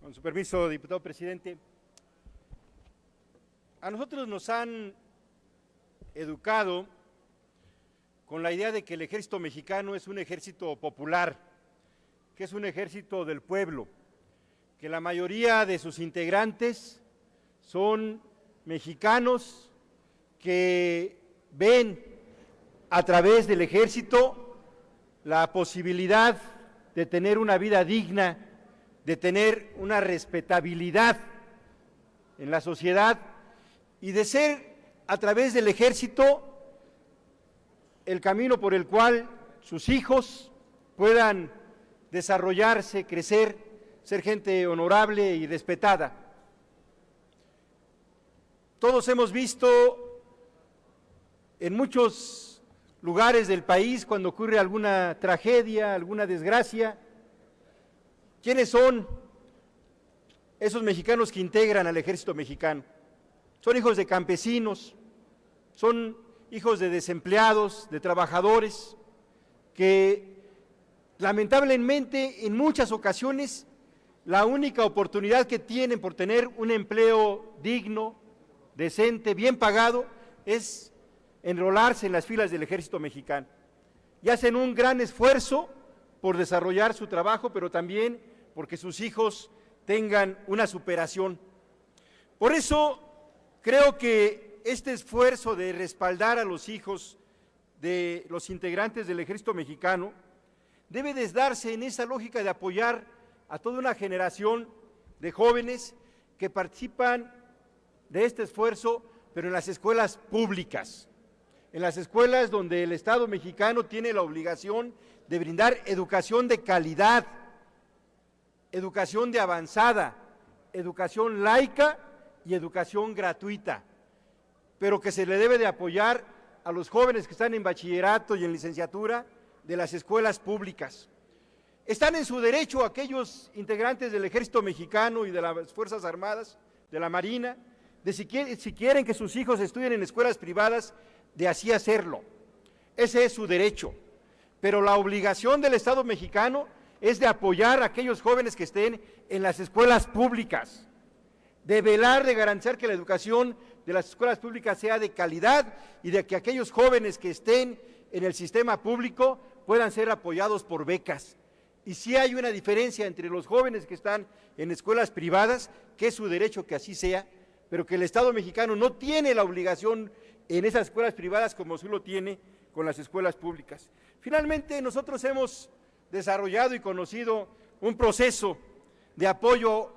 Con su permiso, diputado presidente. A nosotros nos han educado con la idea de que el ejército mexicano es un ejército popular, que es un ejército del pueblo, que la mayoría de sus integrantes son mexicanos que ven a través del ejército la posibilidad de tener una vida digna, de tener una respetabilidad en la sociedad y de ser a través del ejército el camino por el cual sus hijos puedan desarrollarse, crecer, ser gente honorable y respetada. Todos hemos visto en muchos lugares del país cuando ocurre alguna tragedia, alguna desgracia, ¿quiénes son esos mexicanos que integran al ejército mexicano? Son hijos de campesinos, son hijos de desempleados, de trabajadores, que lamentablemente en muchas ocasiones la única oportunidad que tienen por tener un empleo digno, decente, bien pagado, es enrolarse en las filas del ejército mexicano. Y hacen un gran esfuerzo por desarrollar su trabajo, pero también porque sus hijos tengan una superación. Por eso creo que este esfuerzo de respaldar a los hijos de los integrantes del ejército mexicano debe de darse en esa lógica de apoyar a toda una generación de jóvenes que participan de este esfuerzo, pero en las escuelas públicas, en las escuelas donde el Estado mexicano tiene la obligación de brindar educación de calidad, educación de avanzada, educación laica y educación gratuita, pero que se le debe de apoyar a los jóvenes que están en bachillerato y en licenciatura de las escuelas públicas. Están en su derecho aquellos integrantes del ejército mexicano y de las Fuerzas Armadas, de la Marina, de si quieren que sus hijos estudien en escuelas privadas, de así hacerlo. Ese es su derecho, pero la obligación del Estado mexicano es de apoyar a aquellos jóvenes que estén en las escuelas públicas, de velar, de garantizar que la educación de las escuelas públicas sea de calidad y de que aquellos jóvenes que estén en el sistema público puedan ser apoyados por becas. Y sí hay una diferencia entre los jóvenes que están en escuelas privadas, que es su derecho que así sea, pero que el Estado mexicano no tiene la obligación en esas escuelas privadas como sí lo tiene con las escuelas públicas. Finalmente, nosotros hemos desarrollado y conocido un proceso de apoyo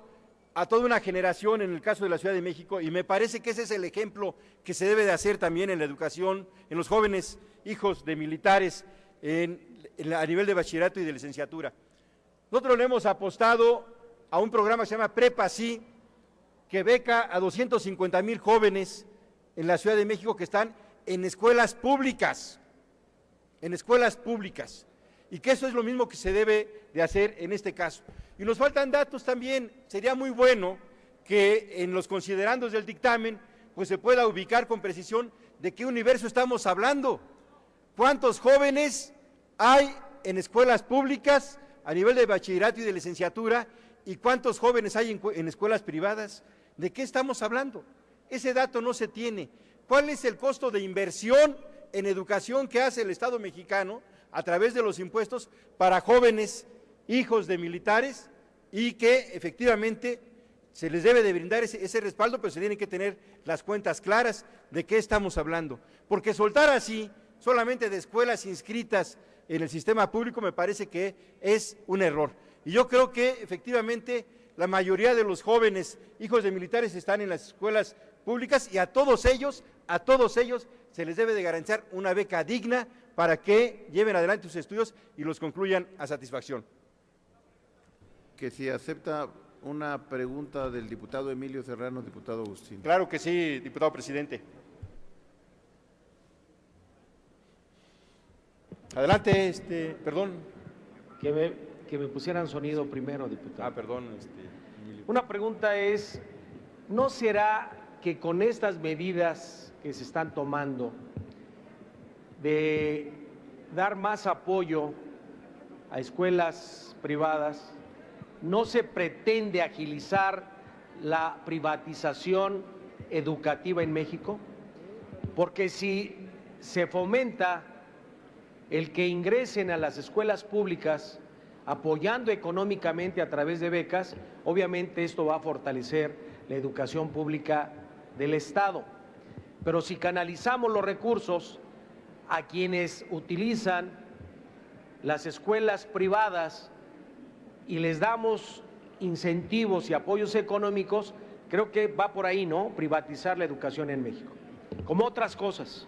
a toda una generación en el caso de la Ciudad de México, y me parece que ese es el ejemplo que se debe de hacer también en la educación, en los jóvenes hijos de militares a nivel de bachillerato y de licenciatura. Nosotros le hemos apostado a un programa que se llama Prepa Sí, que beca a 250,000 jóvenes en la Ciudad de México que están en escuelas públicas, y que eso es lo mismo que se debe de hacer en este caso. Y nos faltan datos también. Sería muy bueno que en los considerandos del dictamen pues se pueda ubicar con precisión de qué universo estamos hablando, cuántos jóvenes hay en escuelas públicas a nivel de bachillerato y de licenciatura y cuántos jóvenes hay en escuelas privadas. ¿De qué estamos hablando? Ese dato no se tiene. ¿Cuál es el costo de inversión en educación que hace el Estado mexicano a través de los impuestos para jóvenes hijos de militares y que efectivamente se les debe de brindar ese respaldo, pero se tienen que tener las cuentas claras de qué estamos hablando? Porque soltar así solamente de escuelas inscritas en el sistema público me parece que es un error. Y yo creo que efectivamente la mayoría de los jóvenes hijos de militares están en las escuelas públicas y a todos ellos se les debe de garantizar una beca digna para que lleven adelante sus estudios y los concluyan a satisfacción. Que si acepta una pregunta del diputado Emilio Serrano, diputado Agustín. Claro que sí, diputado presidente. Adelante, perdón. Que me pusieran sonido primero, diputado. Perdón, Emilio. Una pregunta es, ¿no será que con estas medidas que se están tomando de dar más apoyo a escuelas privadas, no se pretende agilizar la privatización educativa en México? Porque si se fomenta el que ingresen a las escuelas públicas apoyando económicamente a través de becas, obviamente esto va a fortalecer la educación pública del Estado. Pero si canalizamos los recursos a quienes utilizan las escuelas privadas y les damos incentivos y apoyos económicos, creo que va por ahí, ¿no? Privatizar la educación en México, como otras cosas.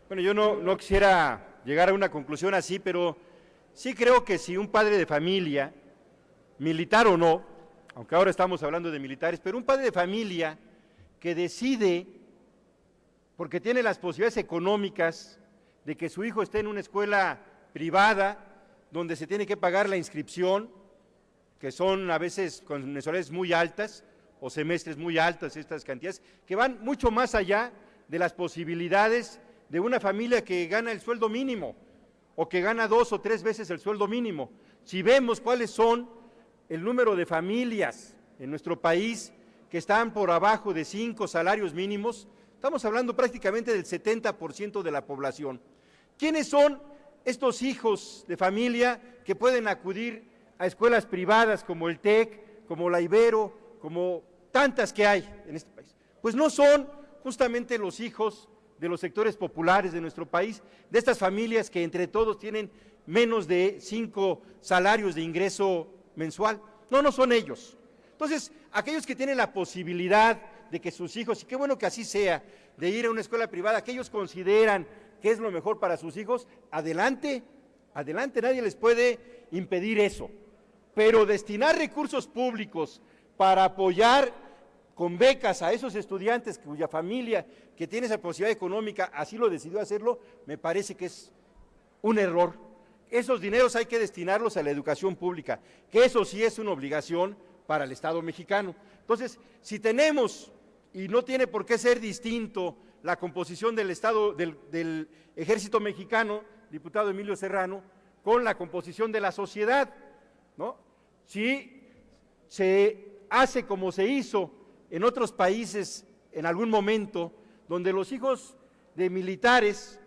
Bueno, yo no quisiera llegar a una conclusión así, pero sí creo que si un padre de familia, militar o no, aunque ahora estamos hablando de militares, pero un padre de familia que decide, porque tiene las posibilidades económicas de que su hijo esté en una escuela privada, donde se tiene que pagar la inscripción, que son a veces con mensualidades muy altas o semestres muy altas, estas cantidades, que van mucho más allá de las posibilidades de una familia que gana el sueldo mínimo o que gana 2 o 3 veces el sueldo mínimo. Si vemos cuáles son el número de familias en nuestro país que están por abajo de 5 salarios mínimos, estamos hablando prácticamente del 70% de la población. ¿Quiénes son estos hijos de familia que pueden acudir a escuelas privadas como el TEC, como la Ibero, como tantas que hay en este país? Pues no son justamente los hijos de los sectores populares de nuestro país, de estas familias que entre todos tienen menos de 5 salarios de ingreso mensual. No son ellos. Entonces, aquellos que tienen la posibilidad de que sus hijos, y qué bueno que así sea, de ir a una escuela privada, que ellos consideran que es lo mejor para sus hijos, adelante, adelante, nadie les puede impedir eso. Pero destinar recursos públicos para apoyar con becas a esos estudiantes cuya familia que tiene esa posibilidad económica así lo decidió hacerlo, me parece que es un error. Esos dineros hay que destinarlos a la educación pública, que eso sí es una obligación para el Estado mexicano. Entonces, si tenemos, y no tiene por qué ser distinto la composición del Estado, del Ejército Mexicano, diputado Emilio Serrano, con la composición de la sociedad, ¿no? Si se hace como se hizo en otros países en algún momento, donde los hijos de militares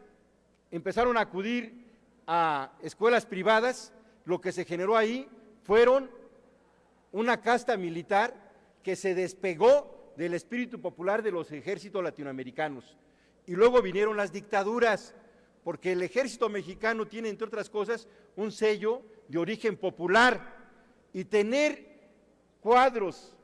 empezaron a acudir a escuelas privadas, lo que se generó ahí fueron una casta militar que se despegó del espíritu popular de los ejércitos latinoamericanos. Y luego vinieron las dictaduras, porque el ejército mexicano tiene, entre otras cosas, un sello de origen popular, y tener cuadros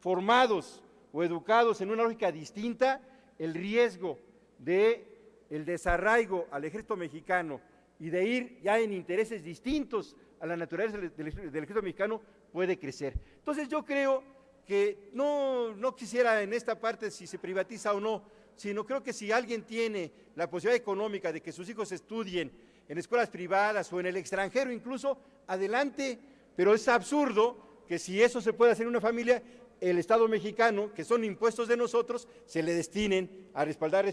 formados o educados en una lógica distinta, el riesgo de el desarraigo al ejército mexicano y de ir ya en intereses distintos a la naturaleza del ejército mexicano puede crecer. Entonces yo creo que no quisiera en esta parte si se privatiza o no, sino creo que si alguien tiene la posibilidad económica de que sus hijos estudien en escuelas privadas o en el extranjero incluso, adelante, pero es absurdo que si eso se puede hacer en una familia, el Estado mexicano, que son impuestos de nosotros, se le destinen a respaldar a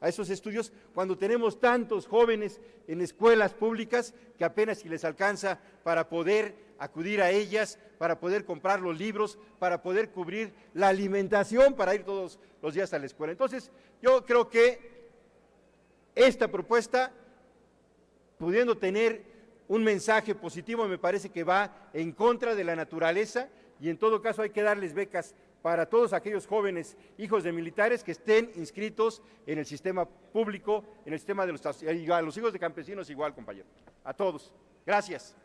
esos estudios, cuando tenemos tantos jóvenes en escuelas públicas que apenas si les alcanza para poder acudir a ellas, para poder comprar los libros, para poder cubrir la alimentación, para ir todos los días a la escuela. Entonces, yo creo que esta propuesta, pudiendo tener un mensaje positivo, me parece que va en contra de la naturaleza, y en todo caso hay que darles becas para todos aquellos jóvenes hijos de militares que estén inscritos en el sistema público, en el sistema de los, y a los hijos de campesinos igual, compañero, a todos. Gracias.